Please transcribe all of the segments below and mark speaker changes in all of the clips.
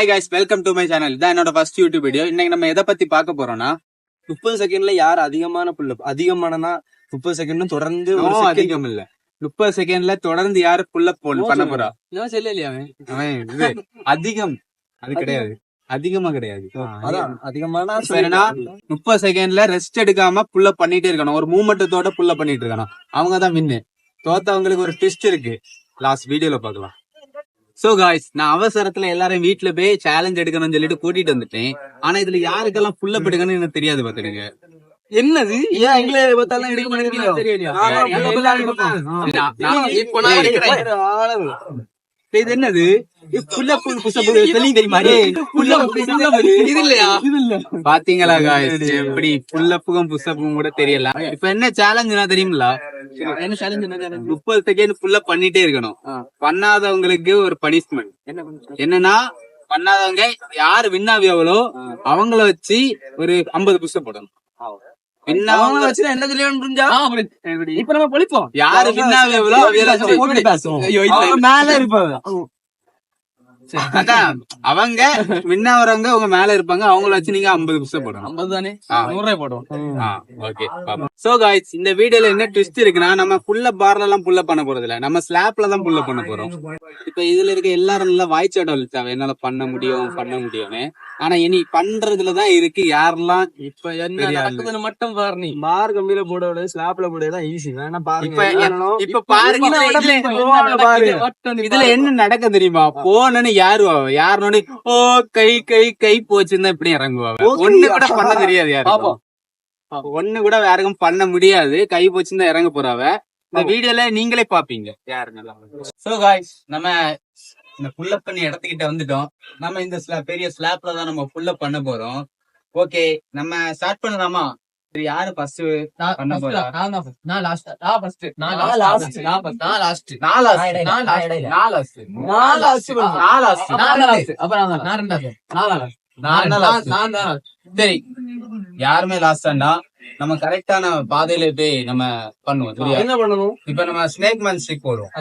Speaker 1: Hi guys, welcome to my channel. இதான் என்னோட first YouTube video. இன்னைக்கு நம்ம எதை பத்தி பார்க்க போறோம்னா
Speaker 2: 30 செகண்ட்ல யார் அதிகமானனா 30 செகண்ட் தொடர்ந்து
Speaker 1: அதிகம் இல்ல 30 செகண்ட்ல தொடர்ந்து யாரு புல் அப் பண்ண போறா? அவன் அதிகம் அது கிடையாது, அதிகமா கிடையாது.
Speaker 2: அதான் அதிகமான
Speaker 1: 30 செகண்ட்ல ரெஸ்ட் எடுக்காம புல் அப் பண்ணிட்டே இருக்கணும். ஒரு மூமெண்டத்தோட புல் அப் பண்ணிட்டு இருக்கணும். அவங்கதான் வின்னு. தோத்தவங்களுக்கு ஒரு ட்விஸ்ட் இருக்கு, லாஸ்ட் வீடியோல பாக்கலாம். சோ காய்ஸ், நான் அவசரத்துல எல்லாரும் வீட்டுல போய் சேலஞ்ச் எடுக்கணும்னு சொல்லிட்டு கூட்டிட்டு வந்துட்டேன். ஆனா இதுல யாருக்கெல்லாம் புல் அப் எடுக்கணும்னு எனக்கு தெரியாது. பாத்துடுங்க, என்னது ஏன் எங்களை பார்த்தாலும் எடுக்க மாட்டேங்குது தெரியலையா? இது என்னது? பாத்தீங்களா காய்ஸ், எப்படி புல்லப்புக்கும் புஷப்புக்கும் கூட தெரியல. இப்ப என்ன சேலஞ்சுனா தெரியுங்களா? என்ன சேலஞ்ச்? 30 செகண்ட் புல் அப் பண்ணிட்டே இருக்கணும். பண்ணாதவங்களுக்கு ஒரு பனிஷ்மெண்ட். என்னன்னா, பண்ணாதவங்க யாரு வின்னாவியவளோ அவங்கள வச்சு ஒரு 50 புஷ் போடணும். இப்ப நம்ம பொழிப்போம். யாரு வின்னாவியவளோ மேல இருப்பாங்க. அவங்க வின்னாவறவங்க உங்க மேல இருப்பாங்க. அவங்கள வச்சு நீங்க 50 புஷ் போடணும். 50 தானே, 100 போடுவோம். ஓகே. சோ காய்ஸ், இந்த வீடியோல என்ன ட்விஸ்ட் இருக்குன்னா, நம்ம புல்ல பார்ல எல்லாம் புல்ல பண்ண போறது இல்ல, நம்ம ஸ்லாப்ல தான் புல்ல பண்ண போறோம். இப்ப இதுல இருக்க எல்லாரும் நல்லா வாய்ச்சாடம் அளிச்சாங்க, என்னால பண்ண முடியும்னு. ஆனா இனி பண்றதுலதான் இருக்கு யாரெல்லாம் இப்ப என்ன நடக்குதுன்னு மட்டும் பாருங்க.
Speaker 2: மார் கம்பியில போட ஸ்லாப்ல போட ஈஸி வேணா பாருங்க.
Speaker 1: இப்ப பாருங்க, இதுல என்ன நடக்க தெரியுமா? போனன்னு யாருன்னு ஓ கை கை கை போச்சுன்னா இப்படி இறங்குவாங்க. ஒண்ணு கூட பண்ண தெரியாது யாருக்கும். ஒண்ணு கூட யாருக்கும் பண்ண முடியாது. கை போச்சுன்னு இறங்க போறாவ. இந்த வீடியோல நீங்களே பாப்பீங்க யாரு நல்லா. சோ காய்ஸ், நம்ம இந்த புல் அப் பண்ணி இடத்துக்கிட்ட வந்துட்டோம். நம்ம இந்த பெரிய ஸ்லாப்ல தான் நம்ம புல் அப் பண்ண போறோம். ஓகே, நம்ம ஸ்டார்ட் பண்ணலாமா? சரி, யாரு ஃபர்ஸ்ட் பண்ண போறா? நான் லாஸ்ட். சரி, யாருமே லாஸ்டா நம்ம கரெக்டான பாதையில போய் நம்ம பண்ணுவோம். என்ன பண்ணணும்? இப்ப நம்ம ஸ்னேக் மேன் ஸ்டிக் போடுவோம்.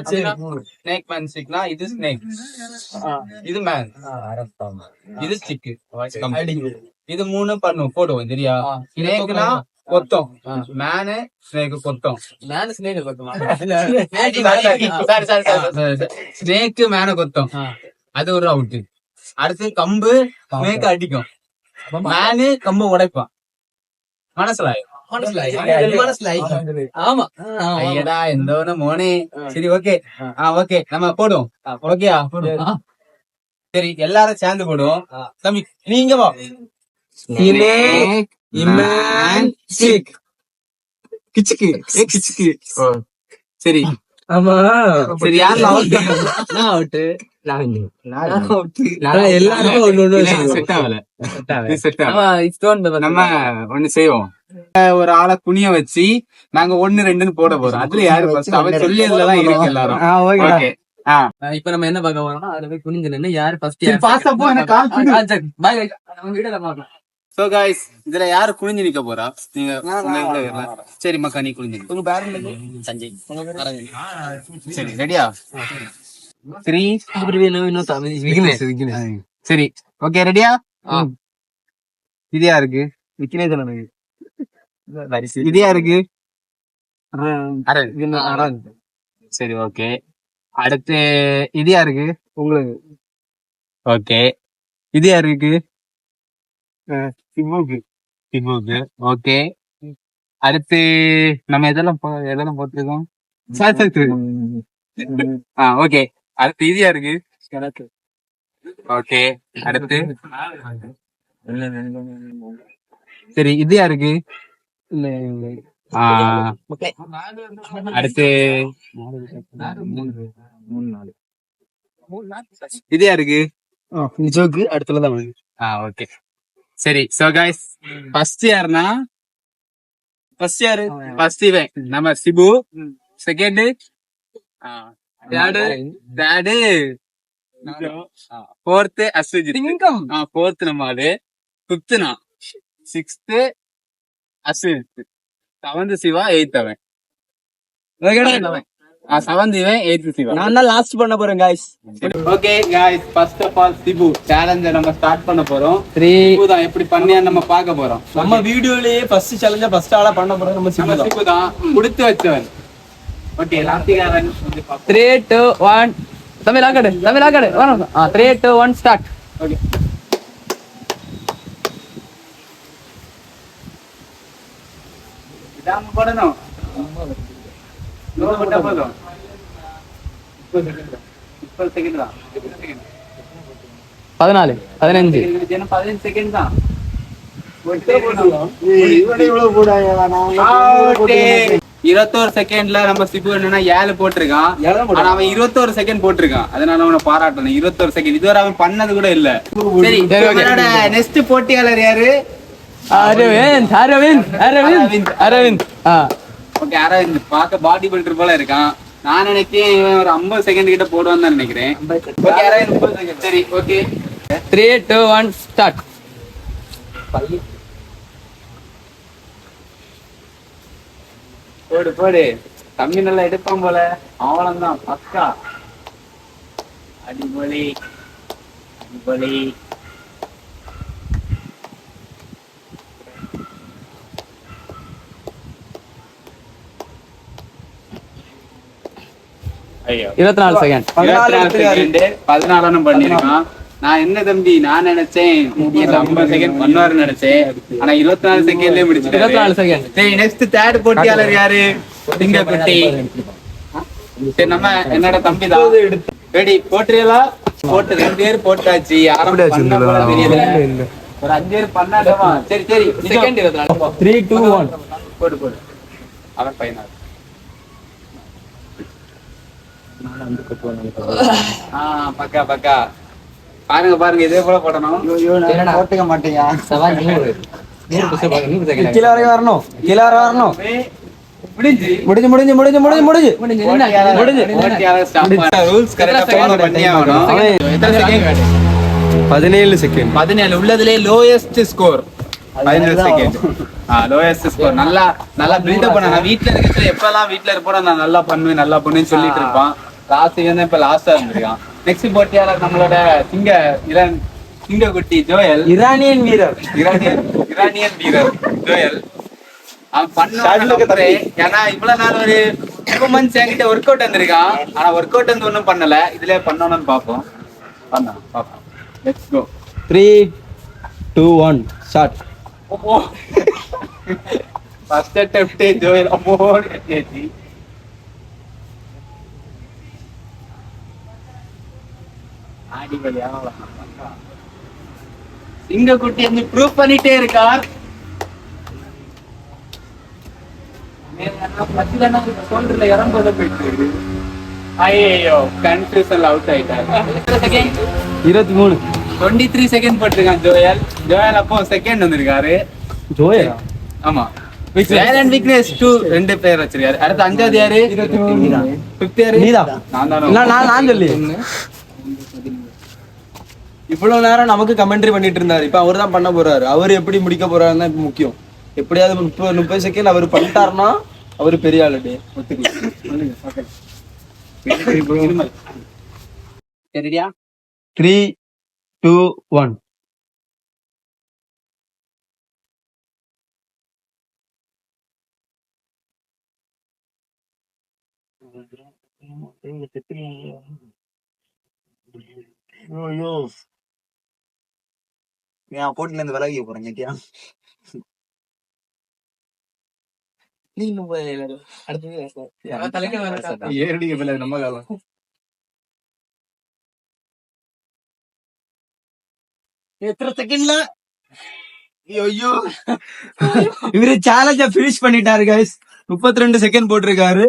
Speaker 1: ஸ்னேக் மேன் ஸ்டிக்னா இது ஸ்னேக், இது மேன், இது ஸ்டிக், இது 3 பண்ணுவோம் போடுவோம். சரியா? ஸ்னேக்னா கொத்தம், மேனு ஸ்னேக் கொத்தம், மேனு ஸ்னேக் கொத்தம், ஸ்னேக் மேன கொத்தம், அது ஒரு அவுட். அடுத்து கம்பு ஸ்னேக் அடிக்கும், மேனு கம்பு உடைப்பான். மனசுலாய் ஆமா ஐயடா எந்த மோனே. சரி, ஓகே. ஓகே, நம்ம போடுவோம். ஓகேயா? சரி, எல்லாரும் சேர்ந்து போடுவோம். தம்பி நீங்க வா. சரி, ஆமா. சரி, யாரு அவுட்டு? நம்ம ஒண்ணு செய்வோம். ஒரு ஆளை குனிய வச்சு நாங்க 1, 2ன்னு போட போறோம். அதுல யாரு ஃபர்ஸ்ட் அவன் சொல்லியதுலதான் இருக்கு எல்லாரும். இப்ப நம்ம என்ன பார்க்க போறோம்னா, அதுல போய் குனிஞ்சு நின்னு யாரு ஃபர்ஸ்ட். சோ காய்ஸ், இதுல யாரு குனிஞ்சு நிக்க போறா? நீங்க. சரி மக்கா, நீ குனிஞ்சு. சஞ்சய். சரி, ரெடியா? 3. சரி, ஓகே, ரெடியா? இது யாருக்கு? இது யாருக்கு? சரி, ஓகே. அடுத்து இது யாருக்கு? உங்களுக்கு. ஓகே, இது யாருக்கு? ஓகே. அடுத்து நம்ம எதெல்லாம் போட்டுருக்கோம். ஓகே. அடுத்து இது யாருக்கு? ஓகே. அடுத்து சரி, இது யாருக்கு? அடுத்து இது யாருக்கு? அடுத்துலதான். ஓகே. சரி, சோ காய்ஸ், ஃபர்ஸ்ட் யாருன்னா, ஃபர்ஸ்ட் இவன் நம்ம Sibu. Second third fourth Aswijith. Fourth நம்ம ஆளு. ஃபிஃப்த் நான். 6th அஸ்விஜித். 7th சிவா. 8th அவன். செவன்த் இவன், எயித் சிவன்.
Speaker 2: நான் தான் லாஸ்ட் பண்ண போறேன் guys.
Speaker 1: Okay guys, first of all Sibu சேலஞ்ச நம்ம ஸ்டார்ட் பண்ண போறோம்.
Speaker 2: 3
Speaker 1: சிபு தான் எப்படி பண்ணியா நம்ம பார்க்க போறோம்.
Speaker 2: நம்ம வீடியோலயே ஃபர்ஸ்ட் சேலஞ்சா ஃபர்ஸ்ட் ஆளா பண்ண போறோம் நம்ம
Speaker 1: நம்ம
Speaker 2: சிம்பிள்.
Speaker 1: சிபு தான் கொடுத்து வச்சவன். ஓகே, லாத்திகாரன் வந்து பாப்போம்.
Speaker 3: 3, 2, 1 தம்பி லாக்கடு வரோம். 3, 2, 1 ஸ்டார்ட்.
Speaker 1: ஓகே, இதாம போடணும். நோ போட்டா போதும். 30 செகண்ட் தான்.
Speaker 3: 14, 15.
Speaker 1: 15 செகண்ட் தான். 21 செகண்ட்ல நம்ம சிபு என்னன்னா 7 போட்டிருக்கான். ஆனா அவன் 21 செகண்ட் போட்டிருக்கான். அதனால அவனை பாராட்டணும். 21 செகண்ட் இதுவரை அவன் பண்ணது கூட இல்ல. சரி, நம்மளோட நெக்ஸ்ட் போட்டியாளர் யாரு?
Speaker 3: அரவிந்த்.
Speaker 1: ஓகே, அரவிந்த் பார்க்க பாடி பில்டர் போல இருக்கான். நான் நினைக்கிறேன் இவன் ஒரு 50 செகண்ட் கிட்ட போடுவான்னு தான் நினைக்கிறேன். Okay Aravind, 30 second. சரி, ஓகே
Speaker 3: 3, 2, 1 ஸ்டார்ட்.
Speaker 1: போடு தம்பி நல்லா எடுப்பான் போல. அவளந்தான் பக்கா. அடிபொலி. ஐயோ,
Speaker 3: 24 செகண்ட்.
Speaker 1: 14 பண்ணிருக்கான். நான் என்ன தம்பி, நான் நினைச்சேன் 50 செகண்ட் பண்ணுவாருன்னு நினைச்சேன். ஆனா 24 செகண்ட்லயே முடிச்சிட்டாரு.
Speaker 3: 24 செகண்ட்.
Speaker 1: சரி, நெக்ஸ்ட் தேர்ட் போட்டியாளர் யாரு? சிங்கக்குட்டி. சரி, நம்ம என்னோட தம்பி தான். ரெடி, போட்டுறீங்களா? போட்டு 2 பேர் போட்டாச்சு. யாரும் பண்ண போல தெரியல. ஒரு 5 பேர் பண்ணாதவா? சரி
Speaker 3: செகண்ட் 24. 3, 2, 1
Speaker 1: போடு. அவன் பையனா? பக்கா பாருங்க இதே போல போடணும்.
Speaker 2: போட்டுக்க மாட்டேங்க.
Speaker 3: 7, 100 செகண்ட்.
Speaker 2: கீழ வரை வரணும். முடிஞ்சு.
Speaker 1: ரூல்ஸ் கரெக்டா ஃபாலோ பண்ணி ஆகணும். எத்தனை செகண்ட்?
Speaker 2: 17 செகண்ட்.
Speaker 1: 17 உள்ளதுலயே lowest score 17 second. Lowest score. நல்லா பில்டப் பண்ண. நான் வீட்ல இருக்கிறதுல எப்பெல்லாம் வீட்ல இருப்போம் நான் நல்லா பண்ணுவேன்னு சொல்லிட்டு இருப்பான். லாஸ்ட் வந்து இப்ப லாஸ்டா இருந்திருக்கான். நெக்ஸ்ட் போட்டியாளர் நம்மளோட சிங்கக்குட்டி ஜோயல்.
Speaker 2: ஈரானியன் வீரர்
Speaker 1: ஜோயல். அவன் பண்ண ஏன்னா இவ்வளவு நாள் ஒரு 2 months என்கிட்ட ஒர்க் அவுட் வந்திருக்கான். ஆனா ஒர்க் அவுட் வந்து ஒன்னும் பண்ணல. இதுல பண்ணணும்னு பாப்போம். Let's go.
Speaker 2: 3, 2, 1 start.
Speaker 1: First attempt Joel. சிங்கக்குட்டி வந்து ப்ரூவ் பண்ணிட்டே இருக்கார். ஐயோ, கன்ஃபியூஷன்ல அவுட் ஆயிட்டார்.
Speaker 2: 23
Speaker 1: 23 செகண்ட் போட்டிருக்கான் ஜோயல். அப்போ செகண்ட் வந்திருக்காரு.
Speaker 2: ஜோயல்.
Speaker 1: ஆமா, வேலண்ட் வீக்னஸ் 2 2 பேர் வச்சிருக்காரு. அடுத்து 5வது யாரு? 5th யாரு?
Speaker 2: நீதான். நான் சொல்லி இவ்வளவு நேரம் நமக்கு கமெண்ட்ரி பண்ணிட்டு இருந்தாரு. இப்ப அவர் தான் பண்ண போறாரு. அவர் எப்படி முடிக்க போறாருன்னு இப்ப முக்கியம். எப்படியாவது 30 செகண்ட் அவர் பண்ணிட்டாருன்னா அவரு பெரிய ஆளுடே.
Speaker 1: சரியா?
Speaker 2: 3, 2, 1 போட்டில இருந்து விலகி போறேன் கேட்டியா? எத்தனை செகண்ட்ல இவரு சேலஞ்ச பினிஷ் பண்ணிட்டாரு கைஸ். 32 செகண்ட் போட்டிருக்காரு.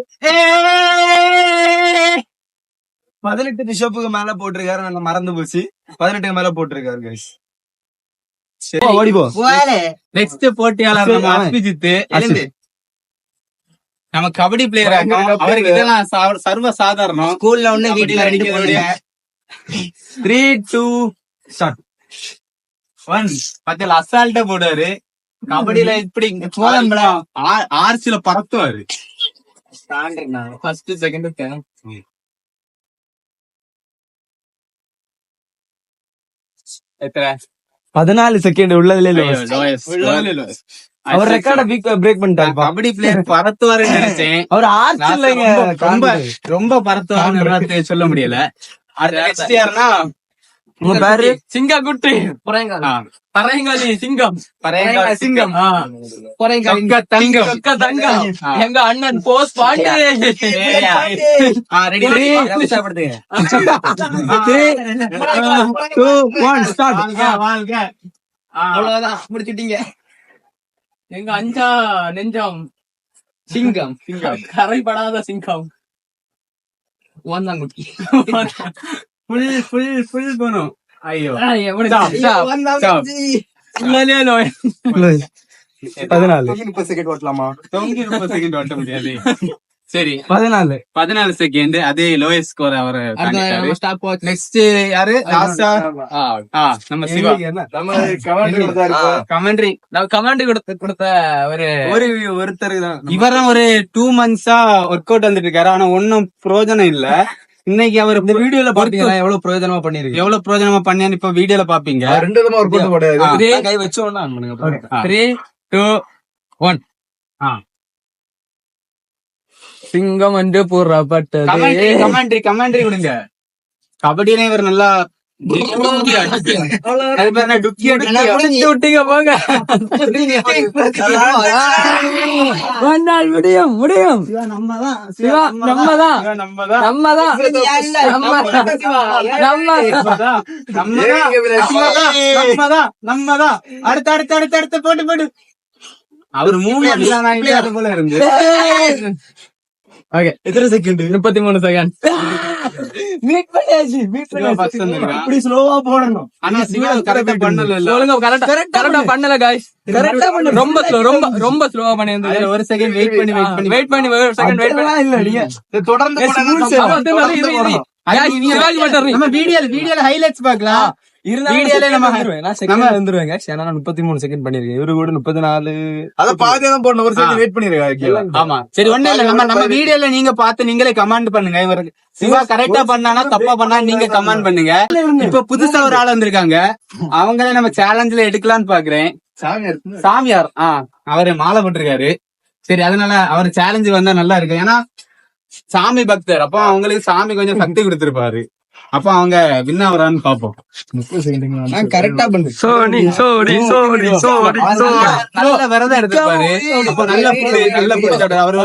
Speaker 2: 18 நிஷப்புக்கு மேல போட்டிருக்காரு. நான் மறந்து போச்சு. 18 மேல போட்டிருக்காரு கைஸ். சரி, ஓடி போ.
Speaker 1: நெக்ஸ்ட் போட்டியாளர் நம்ம அஸ்பிஜித். நம்ம கபடி பிளேயர் அவருக்கு இதெல்லாம் சர்வ சாதாரணம்.
Speaker 2: ஸ்கூல்ல ஒண்ணு வீட்டுல 2 3, 2 ஸ்டார்ட்.
Speaker 1: 1 பத்தில அசால்ட்டா போடுவாரு. கபடியில இப்படி ஆர்ச்சில பறத்துவாரு.
Speaker 3: ஃபர்ஸ்ட் செகண்ட்
Speaker 1: எத்தனை
Speaker 2: 14 செகண்ட் உள்ளதுல அவர் ரெக்கார்ட பிரேக் பண்ணிட்டாரு.
Speaker 1: கபடி பிளேயர் பறத்துவாருன்னு நினைச்சேன்.
Speaker 2: அவர் ஆர்ட்ஸ் இல்லைங்க,
Speaker 1: ரொம்ப ரொம்ப பறத்துவாருன்னு சொல்ல முடியல. நெக்ஸ்ட் யாருன்னா
Speaker 2: உங்க பேரு
Speaker 3: சிங்கா குட்டி பறையங்காலி சிங்கம்
Speaker 1: சிங்கம்
Speaker 3: சொக்க தங்கம் எங்க அண்ணன் போஸ் பாண்டே.
Speaker 2: அவ்வளவுதான் முடிச்சிட்டீங்க.
Speaker 3: எங்க அஞ்சா நெஞ்சம் சிங்கம் கரைபடாத சிங்கம் ஓந்தாங்குட்டி.
Speaker 1: ஃபுல் போனும். ஐயோ
Speaker 2: 14 செகண்ட் ஓட்டலாமா?
Speaker 1: 30 செகண்ட் ஓட்ட முடியாது. சரி
Speaker 2: 14
Speaker 1: செகண்ட் அதே லோயஸ்ட் ஸ்கோர் அவர்
Speaker 3: ஸ்டாப் வாட்ச்.
Speaker 1: நெக்ஸ்ட் யாரு லாஸ்டா? நம்ம சிவா கமெண்ட்ரி
Speaker 3: கமாண்ட் கொடுத்த
Speaker 2: ஒருத்தர் தான்.
Speaker 1: இவரும் ஒரு 2 months ஒர்க் அவுட் வந்துட்டு இருக்காரு. ஆனா ஒன்னும் பிரயோஜனம் இல்ல. இன்னைக்கு அவர்
Speaker 2: இந்த வீடியோல பாத்தீங்கன்னா எவ்வளவு பிரயோஜனமா பண்ணிருக்கு,
Speaker 1: எவ்வளவு பிரயோஜனமா பண்ணான்னு இப்ப வீடியோல பாப்பீங்க.
Speaker 2: 2 தடவை ஒர்க் அவுட் போடாது. கை வச்ச உடனே ஆன் பண்ணுங்க.
Speaker 3: 3 2 1 சிங்கம் என்று புறப்பட்டது.
Speaker 1: கமெண்ட்ரி கொடுங்க. கபடியில இவர் நல்லா
Speaker 3: விட்டீங்க போங்க. முடியும் முடியும். சிவா நம்மதான்
Speaker 1: அடுத்து போட்டு அவர் 3 போல இருந்து.
Speaker 3: ஓகே
Speaker 2: எத்தனை செகண்ட்?
Speaker 3: 33 செகண்ட்.
Speaker 2: மீட் பண்ணியாச்சு. இப்படி ஸ்லோவா போடணும்.
Speaker 1: ஆனா சிவா கரெக்டா பண்ணல.
Speaker 3: சொல்லுங்க கரெக்டா பண்ணல गाइस.
Speaker 2: கரெக்டா பண்ணு.
Speaker 3: ரொம்ப ஸ்லோவா பண்ணி வந்து.
Speaker 1: ஒரு செகண்ட் வெயிட் பண்ணி
Speaker 3: ஒரு செகண்ட் வெயிட் பண்ணி
Speaker 2: இல்ல நீங்க தொடர்ந்து
Speaker 1: நம்ம வீடியோல ஹைலைட்ஸ் பார்க்கலாம். வீடியோல நம்ம
Speaker 2: நான் செகண்ட் வந்துருவேங்க. ஏன்னா நான் 33 செகண்ட் பண்ணிருக்கேன். இவரு கூட 34. அத பாதியா தான் போடணும். ஒரு செகண்ட் வெயிட் பண்ணிருக்காங்க.
Speaker 1: ஆமா சரி ஒண்ணு இல்ல. நம்ம வீடியோல நீங்க பார்த்து நீங்களே கமெண்ட் பண்ணுங்க. இவருக்கு சிவா கரெக்டா பண்ணானா தப்பா பண்ணா நீங்க கமெண்ட் பண்ணுங்க. இப்ப புதுசா ஒரு ஆள் வந்திருக்காங்க. அவங்களே நம்ம சேலஞ்சில எடுக்கலாம்னு பாக்குறேன். சாமியார் அவரு மாலை போட்டிருக்காரு. சரி அதனால அவர் சேலஞ்சு வந்தா நல்லா இருக்கு. ஏன்னா சாமி பக்தர். அப்போ அவங்களுக்கு சாமி கொஞ்சம் சக்தி கொடுத்திருப்பாரு. அப்ப அவங்க வின் ஆகுறான்னு பாப்போம்.
Speaker 2: கரெக்டா பண்ணு.
Speaker 1: நல்ல விரதம் எடுத்துப்பாரு. அப்ப நல்ல புடி அவர்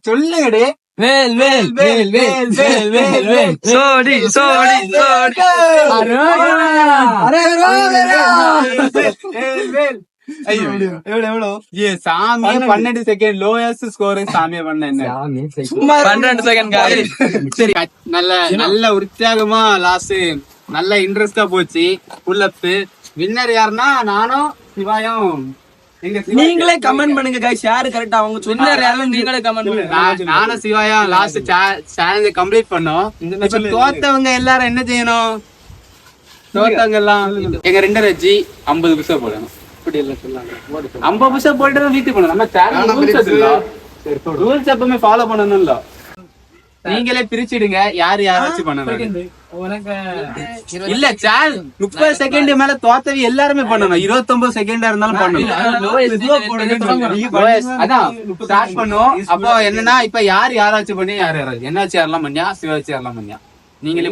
Speaker 1: சொல்லுங்கடே. சாமியே 12 செகண்ட் லோயஸ்ட் ஸ்கோர். சாமியை பண்ண என்ன
Speaker 3: 12 செகண்ட்.
Speaker 1: சரி நல்ல உற்சாகமா லாஸ்ட் நல்ல இன்ட்ரெஸ்டா போச்சு. புல்லப் வின்னர் யாருன்னா நானும் சிவாயும்.
Speaker 2: நீங்களே கமெண்ட் பண்ணுங்க गाइस. யாரு கரெக்ட்டா அவங்க
Speaker 3: வின்னர் யாரும் நீங்களே கமெண்ட் பண்ணுங்க.
Speaker 1: நானும் சிவாயா லாஸ்ட் சேலஞ்ச் கம்ப்ளீட் பண்ணோம். இப்ப தோத்தவங்க எல்லாரும் என்ன செய்யணும்? தோத்தவங்க எல்லாம் எங்க 2 ரஜி 50 பைசா போடணும். இப்படி எல்லாம் சொன்னாங்க. 50 பைசா போட்டு வீட்டுக்கு போகணும். நம்ம சேலஞ்ச் ரூல்ஸ் எப்பவுமே ஃபாலோ பண்ணணும்ல. நீங்களே பிரிச்சிடுங்க யாரு யாராச்சும் பண்ணணும். இல்ல 30 செகண்ட் மேல தோத்தவி எல்லாருமே பண்ணணும். 29 செகண்டா இருந்தாலும் பண்ணணும். அதான் ஸ்டார்ட் பண்ணுவோம். அப்போ என்னன்னா இப்ப யாராச்சும் பண்ணி யாராச்சும் என்னாச்சு யாரெல்லாம் பண்ணியா சிவாச்சு யாரெல்லாம் பண்ணியா நீங்களே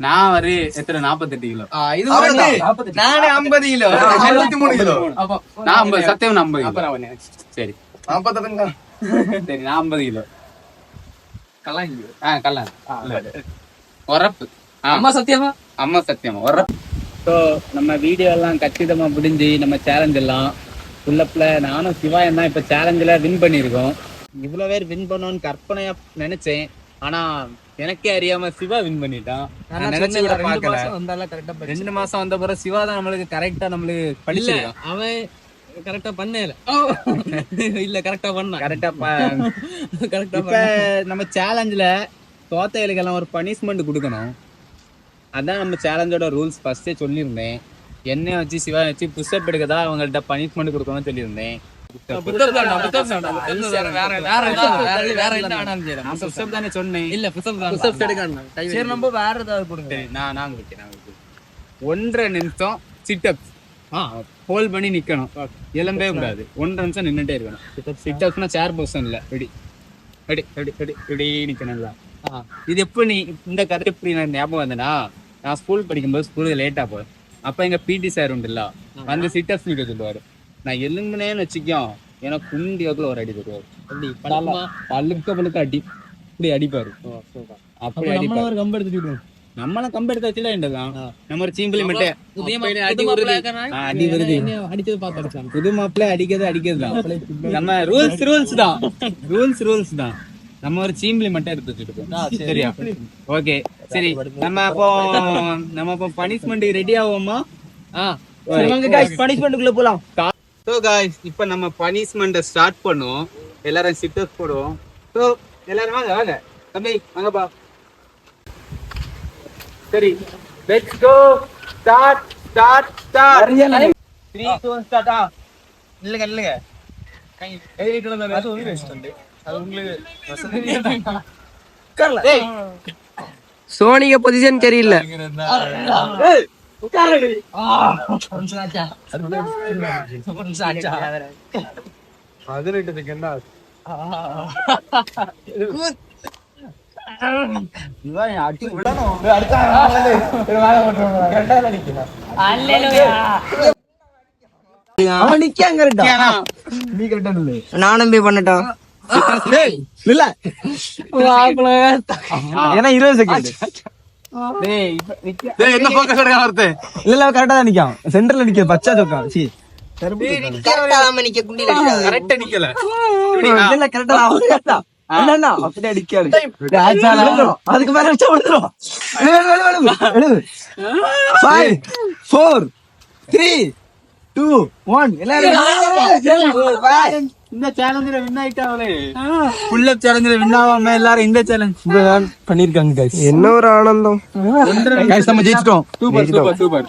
Speaker 1: நான் ஒரு எத்தனை 48 கிலோ.
Speaker 2: நானே 50 கிலோ 73 கிலோ.
Speaker 1: நான் 50 சத்தியம் 50. சரி சரி நான் 50 கிலோ. உரப்பு
Speaker 3: அம்மா
Speaker 1: சத்தியமா உரப்பு. ஸோ நம்ம வீடியோ எல்லாம் கச்சிதமா முடிஞ்சு நம்ம சேலஞ்ச் எல்லாம் புல்லப்ல நானும் சிவாயம் தான் இப்ப சேலஞ்சில வின் பண்ணிருக்கோம். இவ்வளவு பேர் வின் பண்ணோன்னு கற்பனையா நினைச்சேன். ஆனா எனக்கே அறியாம சிவா வின் பண்ணிட்டான். நினைச்சு கூட பாக்கல. 2 மாசம் வந்த பிறகு சிவா தான் நம்மளுக்கு கரெக்டா நம்மளுக்கு படிச்சிருக்கான்.
Speaker 3: அவன் கரெக்டா பண்ணல இல்ல கரெக்டா பண்ண
Speaker 1: இப்ப நம்ம சேலஞ்சில தோத்தைகளுக்கெல்லாம் ஒரு பனிஷ்மெண்ட் கொடுக்கணும். அதான் நம்ம சேலஞ்சோட ரூல்ஸ் ஃபர்ஸ்டே சொல்லியிருந்தேன். என்னை வச்சு சிவா வச்சு புஷ்அப் எடுக்கதா அவங்கள்ட்ட பனிஷ்மெண்ட் கொடுக்கணும்னு சொல்லியிருந்தேன். தானே சொன்னேன். இல்ல சரி நம்ம வேற ஏதாவது கொடுங்க. நான் 1.5 நிமிஷம் சிட்டப்ஸ் ஹோல்ட் பண்ணி நிக்கணும். எலும்பே கூடாது. 1.5 நிமிஷம் நின்னுட்டே இருக்கணும். சிட்டப்ஸ்னா சேர் பொசிஷன் இல்ல. ரெடி நிக்கணும்ல. இது எப்ப நீ இந்த கதை எப்படி நான் ஞாபகம் வந்தேன்னா, நான் ஸ்கூல் படிக்கும்போது ஸ்கூலுக்கு லேட்டா போவேன். அப்ப எங்க பிடி சார் உண்டுல்ல, அந்த சிட்டப்ஸ் நிக்க சொல்லுவாரு. நான் எலும்புனேன்னு வச்சுக்கோ, எனக்கு குண்டியாக்குள்ள ஒரு அடி தருவாரு. பல்லுக்கு அடி இப்படி அடிப்பாரு. அப்படி அடிப்பாரு. கம்பு எடுத்துட்டு நம்மளாம் கம்பு எடுத்து வச்சுதான் என்னதான் நம்ம ஒரு சீம்பிளி மட்டும் அடி வருது. புது மாப்பிள்ள அடிக்கிறது தான் நம்ம ரூல்ஸ் தான். நம்ம ஒரு சீம்பிளி மட்டும் எடுத்து வச்சுட்டு சரியா? ஓகே சரி. நம்ம அப்போ பனிஷ்மெண்ட் ரெடி ஆவோமா?
Speaker 2: பனிஷ்மெண்ட்டுக்குள்ள போலாம்.
Speaker 1: ஸோ காய்ஸ் இப்போ நம்ம பனிஷ்மெண்ட்டை ஸ்டார்ட் பண்ணுவோம். எல்லாரும் சிட்டப்ஸ் போடுவோம். ஸோ எல்லாரும் வாங்க தம்பி வாங்கப்பா. சரி லெட்ஸ் கோ. Start 3 2 start. இல்லங்க கை கிடந்தானே அது ஒரு ரெஸ்ட் உண்டு. அது உங்களுக்கு கர்ல. டேய்
Speaker 2: சோனிக பொசிஷன் தெரியல. ஏய் உட்காருடி. சாச்சா 18 செகண்ட். இவன் அடி விடணும். அடுத்த மேல போட்டுறோம். கரெக்ட்டா நிக்கணும். அல்லேலூயா. அவன் நிக்காங்க கரெக்ட்டா. நீ கரெக்ட்டா நில்லு. நானும் பே பண்ணட்டோம். டேய் இல்ல. வாப்ல. ஏனா 20 செகண்ட். டேய் என்ன ஃபோக்கஸ் எடுக்க வரது? இல்ல கரெக்ட்டா தான் நிக்கான். சென்டர்ல நிக்க பச்சா சொக்கா. சி கரெக்ட்டா நாம நிக்க குண்டில அடிக்காத. கரெக்ட்டா நிக்கல. இல்ல கரெக்ட்டா கரெக்ட்டா. அண்ணா அப்படியே அடிக்காது. அதுக்கு மேல வச்சா விழுந்துரும். 5 4 3 2 1 எல்லாரும் இந்த சேலஞ்சில வின் ஆயிட்டாங்களே. ஃபுல் அப் சேலஞ்சில வின் ஆவாம எல்லாரும் இந்த சேலஞ்ச் பண்ணிருக்காங்க गाइस. என்ன ஒரு ஆனந்தம். गाइस நம்ம ஜெயிச்சிட்டோம். சூப்பர்.